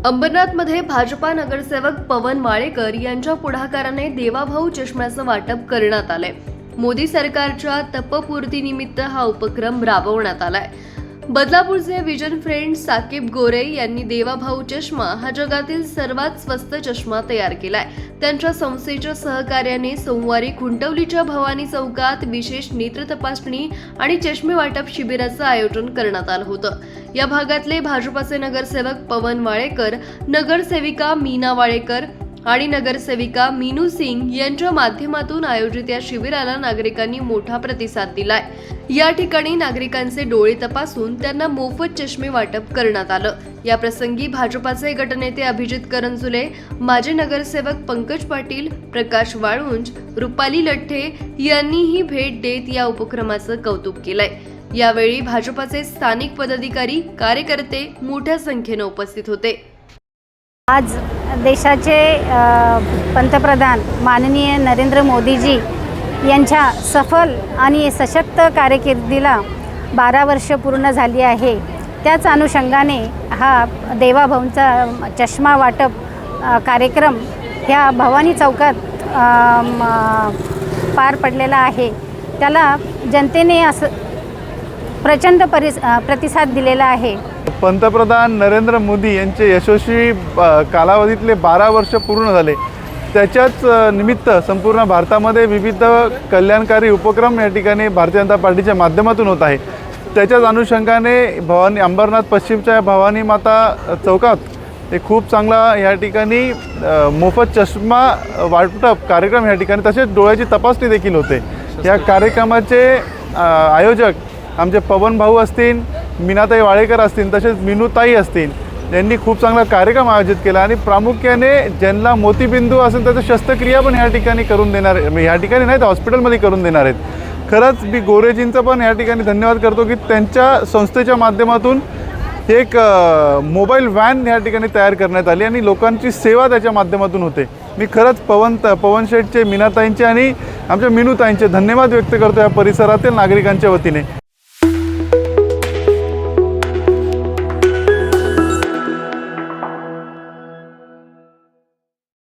अंबरनाथमध्ये भाजपा नगरसेवक पवन वाळेकर यांच्या पुढाकाराने देवाभाऊ चष्म्याचं वाटप करण्यात आलंय। मोदी सरकारच्या तपपूर्तीनिमित्त हा उपक्रम राबवण्यात आलाय। बदलापूरचे विजन फ्रेंड साकीब गोरे यांनी देवाभाऊ चष्मा हा जगातील सर्वात स्वस्त चष्मा तयार केलाय। त्यांच्या संस्थेच्या सहकार्याने सोमवारी खुंटवलीच्या भवानी चौकात विशेष नेत्र तपासणी आणि चष्मे वाटप शिबिराचं आयोजन करण्यात आलं होतं। या भागातले भाजपाचे नगरसेवक पवन वाळेकर, नगरसेविका मीना वाळेकर आणि नगरसेविका मीनू सिंग यांच्या माध्यमातून आयोजित या शिबिराला नागरिकांनी मोठा प्रतिसाद दिलाय। या ठिकाणी नागरिकांचे डोळे तपासून त्यांना मोफत चष्मे वाटप करण्यात आलं। या प्रसंगी भाजपाचे गटनेते अभिजित करंजुले, माजी नगरसेवक पंकज पाटील, प्रकाश वाळुंज, रुपाली लठ्ठे यांनीही भेट देत या उपक्रमाचं कौतुक केलंय। यावेळी भाजपाचे स्थानिक पदाधिकारी, कार्यकर्ते मोठ्या संख्येने उपस्थित होते। आज देशाचे पंतप्रधान माननीय नरेंद्र मोदीजी यांच्या सफल आणि सशक्त कारकिर्दीला 12 वर्ष पूर्ण झाली आहे। त्याच अनुषंगाने हा देवाभाऊंचा चष्मा वाटप कार्यक्रम ह्या भवानी चौकात पार पडलेला आहे। त्याला जनतेने असं प्रचंड प्रतिसाद दिलेला आहे। पंतप्रधान नरेंद्र मोदी यांचे यशस्वी कालावधीतले 12 वर्ष पूर्ण झाले। त्याच्याच निमित्त संपूर्ण भारतामध्ये विविध कल्याणकारी उपक्रम या ठिकाणी भारतीय जनता पार्टीच्या माध्यमातून होत आहे। त्याच्याच अनुषंगाने भवानी अंबरनाथ पश्चिमच्या भवानी माता चौकात एक खूप चांगला या ठिकाणी मोफत चष्मा वाटप कार्यक्रम या ठिकाणी, तसेच डोळ्याची तपासणी देखील होते। या कार्यक्रमाचे आयोजक आमचे पवन भाऊ असतील, मीनाताई वाळेकर असतील, तसेच मीनूताई असतील, यांनी खूप चांगला कार्यक्रम आयोजित केला आणि प्रामुख्याने ज्यांना मोतीबिंदू असेल त्याचं शस्त्रक्रिया पण या ठिकाणी करून देणार, या ठिकाणी नाही तर हॉस्पिटलमध्ये करून देणार आहेत। खरंच मी गोरेजींचं पण या ठिकाणी धन्यवाद करतो की त्यांच्या संस्थेच्या माध्यमातून एक मोबाईल व्हॅन या ठिकाणी तयार करण्यात आली आणि लोकांची सेवा त्याच्या माध्यमातून होते। मी खरंच पवन शेठचे, मीनाताईंचे आणि आमच्या मीनूताईंचे धन्यवाद व्यक्त करतो या परिसरातील नागरिकांच्या वतीने।